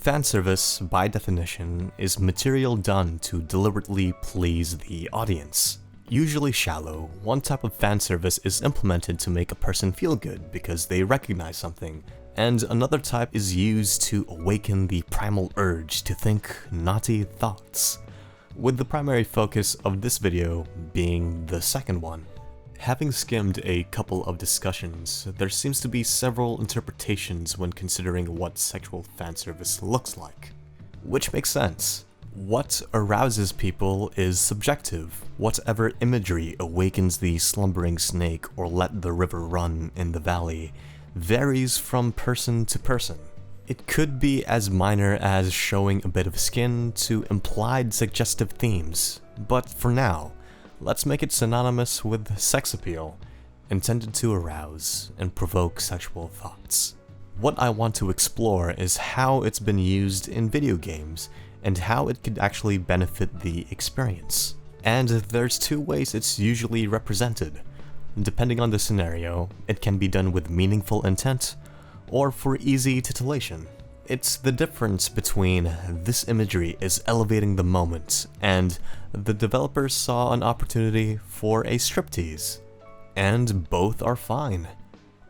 Fanservice, by definition, is material done to deliberately please the audience. Usually shallow, one type of fanservice is implemented to make a person feel good because they recognize something, and another type is used to awaken the primal urge to think naughty thoughts, with the primary focus of this video being the second one. Having skimmed a couple of discussions, there seems to be several interpretations when considering what sexual fanservice looks like. Which makes sense. What arouses people is subjective. Whatever imagery awakens the slumbering snake or let the river run in the valley varies from person to person. It could be as minor as showing a bit of skin to implied suggestive themes, but for now, let's make it synonymous with sex appeal, intended to arouse and provoke sexual thoughts. What I want to explore is how it's been used in video games, and how it could actually benefit the experience. And there's two ways it's usually represented. Depending on the scenario, it can be done with meaningful intent, or for easy titillation. It's the difference between this imagery is elevating the moment and the developers saw an opportunity for a striptease. And both are fine.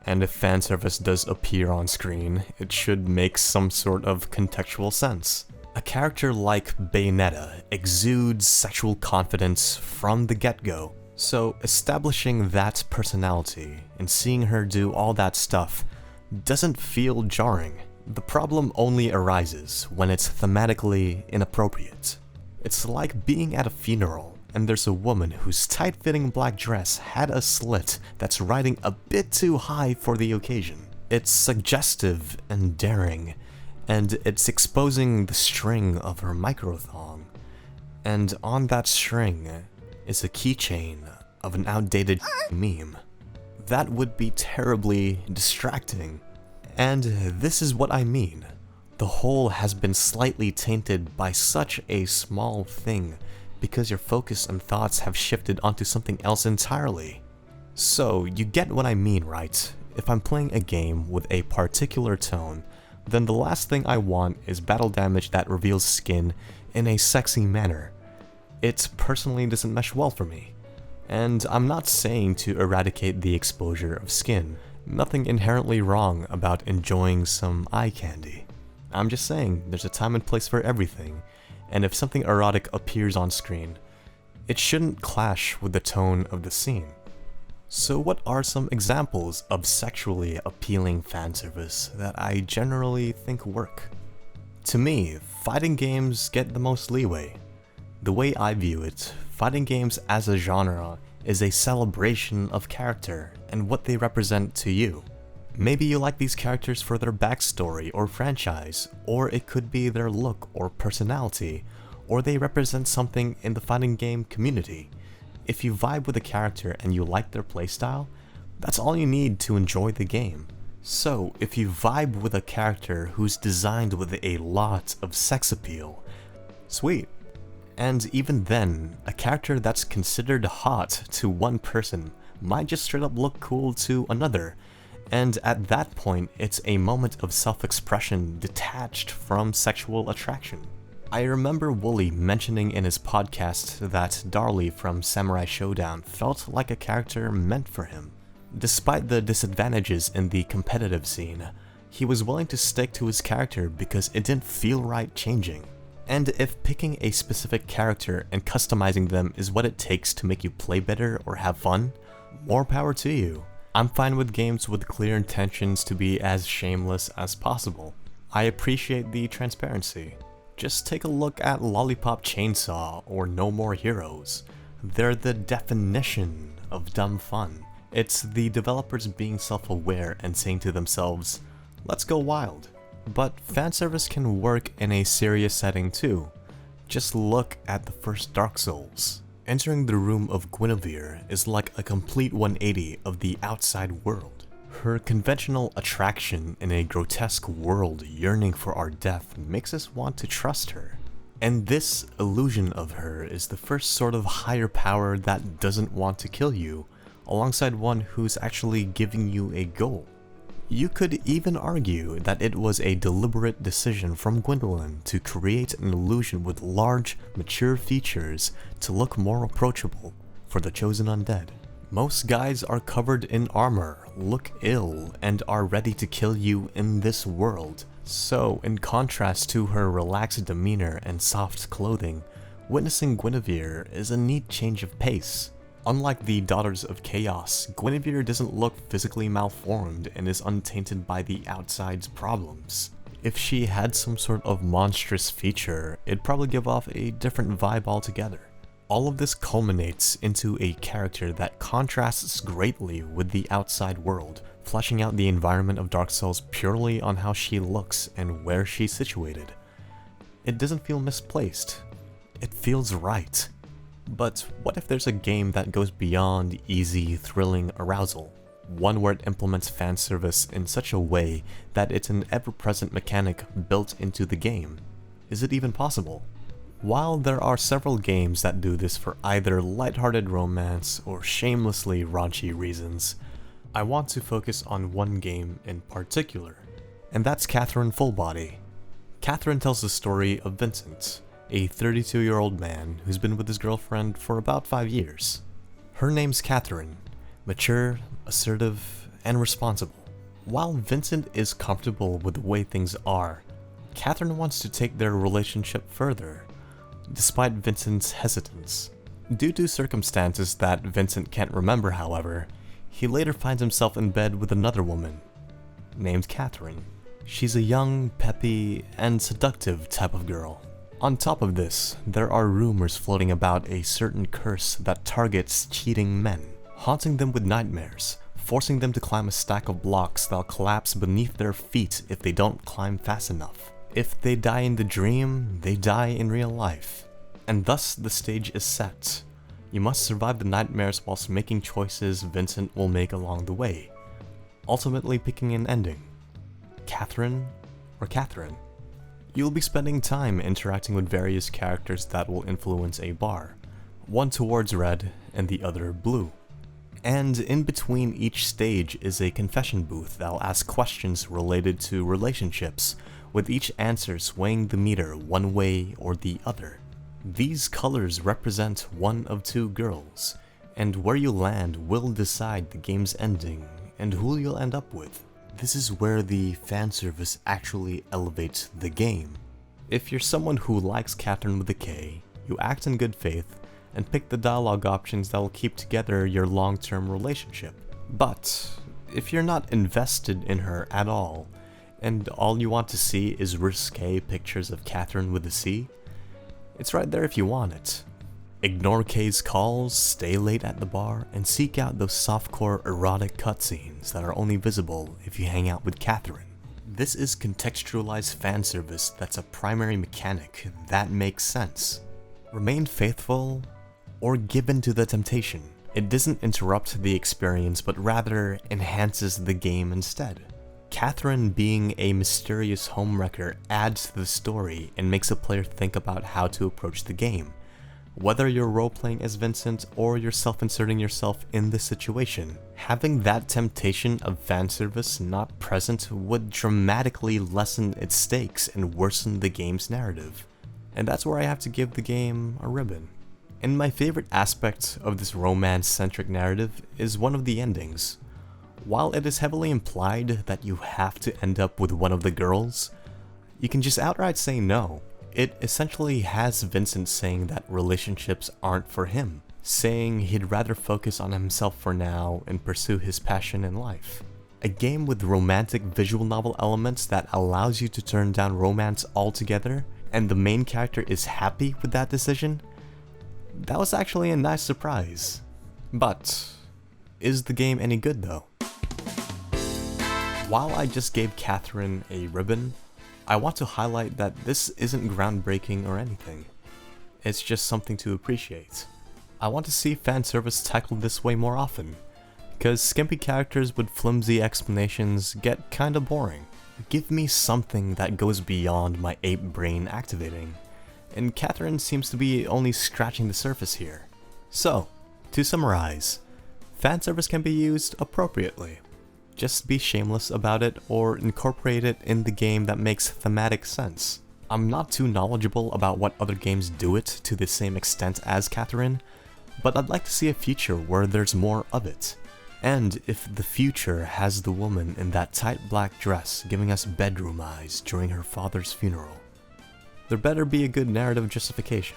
And if fanservice does appear on screen, it should make some sort of contextual sense. A character like Bayonetta exudes sexual confidence from the get-go, so establishing that personality and seeing her do all that stuff doesn't feel jarring. The problem only arises when it's thematically inappropriate. It's like being at a funeral and there's a woman whose tight-fitting black dress had a slit that's riding a bit too high for the occasion. It's suggestive and daring, and it's exposing the string of her microthong. And on that string is a keychain of an outdated meme. That would be terribly distracting. And this is what I mean. The whole has been slightly tainted by such a small thing because your focus and thoughts have shifted onto something else entirely. So, you get what I mean, right? If I'm playing a game with a particular tone, then the last thing I want is battle damage that reveals skin in a sexy manner. It personally doesn't mesh well for me. And I'm not saying to eradicate the exposure of skin. Nothing inherently wrong about enjoying some eye candy. I'm just saying there's a time and place for everything, and if something erotic appears on screen, it shouldn't clash with the tone of the scene. So what are some examples of sexually appealing fanservice that I generally think work? To me, fighting games get the most leeway. The way I view it, fighting games as a genre is a celebration of character and what they represent to you. Maybe you like these characters for their backstory or franchise, or it could be their look or personality, or they represent something in the fighting game community. If you vibe with a character and you like their playstyle, that's all you need to enjoy the game. So, if you vibe with a character who's designed with a lot of sex appeal, sweet. And even then, a character that's considered hot to one person might just straight up look cool to another, and at that point, it's a moment of self-expression detached from sexual attraction. I remember Wooly mentioning in his podcast that Darlie from Samurai Showdown felt like a character meant for him. Despite the disadvantages in the competitive scene, he was willing to stick to his character because it didn't feel right changing. And if picking a specific character and customizing them is what it takes to make you play better or have fun, more power to you. I'm fine with games with clear intentions to be as shameless as possible. I appreciate the transparency. Just take a look at Lollipop Chainsaw or No More Heroes. They're the definition of dumb fun. It's the developers being self-aware and saying to themselves, let's go wild. But fanservice can work in a serious setting too. Just look at the first Dark Souls. Entering the room of Guinevere is like a complete 180 of the outside world. Her conventional attraction in a grotesque world yearning for our death makes us want to trust her. And this illusion of her is the first sort of higher power that doesn't want to kill you, alongside one who's actually giving you a goal. You could even argue that it was a deliberate decision from Gwendolyn to create an illusion with large, mature features to look more approachable for the chosen undead. Most guys are covered in armor, look ill, and are ready to kill you in this world. So, in contrast to her relaxed demeanor and soft clothing, witnessing Guinevere is a neat change of pace. Unlike the Daughters of Chaos, Guinevere doesn't look physically malformed and is untainted by the outside's problems. If she had some sort of monstrous feature, it'd probably give off a different vibe altogether. All of this culminates into a character that contrasts greatly with the outside world, fleshing out the environment of Dark Souls purely on how she looks and where she's situated. It doesn't feel misplaced. It feels right. But what if there's a game that goes beyond easy, thrilling arousal? One where it implements fan service in such a way that it's an ever-present mechanic built into the game. Is it even possible? While there are several games that do this for either lighthearted romance or shamelessly raunchy reasons, I want to focus on one game in particular, and that's Catherine Fullbody. Catherine tells the story of Vincent, a 32-year-old man who's been with his girlfriend for about 5 years. Her name's Catherine, mature, assertive, and responsible. While Vincent is comfortable with the way things are, Catherine wants to take their relationship further, despite Vincent's hesitance. Due to circumstances that Vincent can't remember, however, he later finds himself in bed with another woman, named Catherine. She's a young, peppy, and seductive type of girl. On top of this, there are rumors floating about a certain curse that targets cheating men, haunting them with nightmares, forcing them to climb a stack of blocks that'll collapse beneath their feet if they don't climb fast enough. If they die in the dream, they die in real life. And thus the stage is set. You must survive the nightmares whilst making choices Vincent will make along the way, ultimately picking an ending. Catherine or Catherine? You'll be spending time interacting with various characters that will influence a bar, one towards red and the other blue. And in between each stage is a confession booth that'll ask questions related to relationships, with each answer swaying the meter one way or the other. These colors represent one of two girls, and where you land will decide the game's ending and who you'll end up with. This is where the fan service actually elevates the game. If you're someone who likes Catherine with a K, you act in good faith and pick the dialogue options that will keep together your long-term relationship. But if you're not invested in her at all, and all you want to see is risque pictures of Catherine with a C, it's right there if you want it. Ignore Kay's calls, stay late at the bar, and seek out those softcore erotic cutscenes that are only visible if you hang out with Catherine. This is contextualized fan service that's a primary mechanic that makes sense. Remain faithful, or give in to the temptation. It doesn't interrupt the experience, but rather enhances the game instead. Catherine being a mysterious homewrecker adds to the story and makes a player think about how to approach the game. Whether you're role-playing as Vincent or you're self-inserting yourself in the situation, having that temptation of fan service not present would dramatically lessen its stakes and worsen the game's narrative. And that's where I have to give the game a ribbon. And my favorite aspect of this romance-centric narrative is one of the endings. While it is heavily implied that you have to end up with one of the girls, you can just outright say no. It essentially has Vincent saying that relationships aren't for him, saying he'd rather focus on himself for now and pursue his passion in life. A game with romantic visual novel elements that allows you to turn down romance altogether, and the main character is happy with that decision? That was actually a nice surprise. But is the game any good though? While I just gave Catherine a ribbon, I want to highlight that this isn't groundbreaking or anything. It's just something to appreciate. I want to see fan service tackled this way more often, because skimpy characters with flimsy explanations get kinda boring. Give me something that goes beyond my ape brain activating, and Catherine seems to be only scratching the surface here. So, to summarize, fan service can be used appropriately. Just be shameless about it or incorporate it in the game that makes thematic sense. I'm not too knowledgeable about what other games do it to the same extent as Catherine, but I'd like to see a future where there's more of it. And if the future has the woman in that tight black dress giving us bedroom eyes during her father's funeral, there better be a good narrative justification.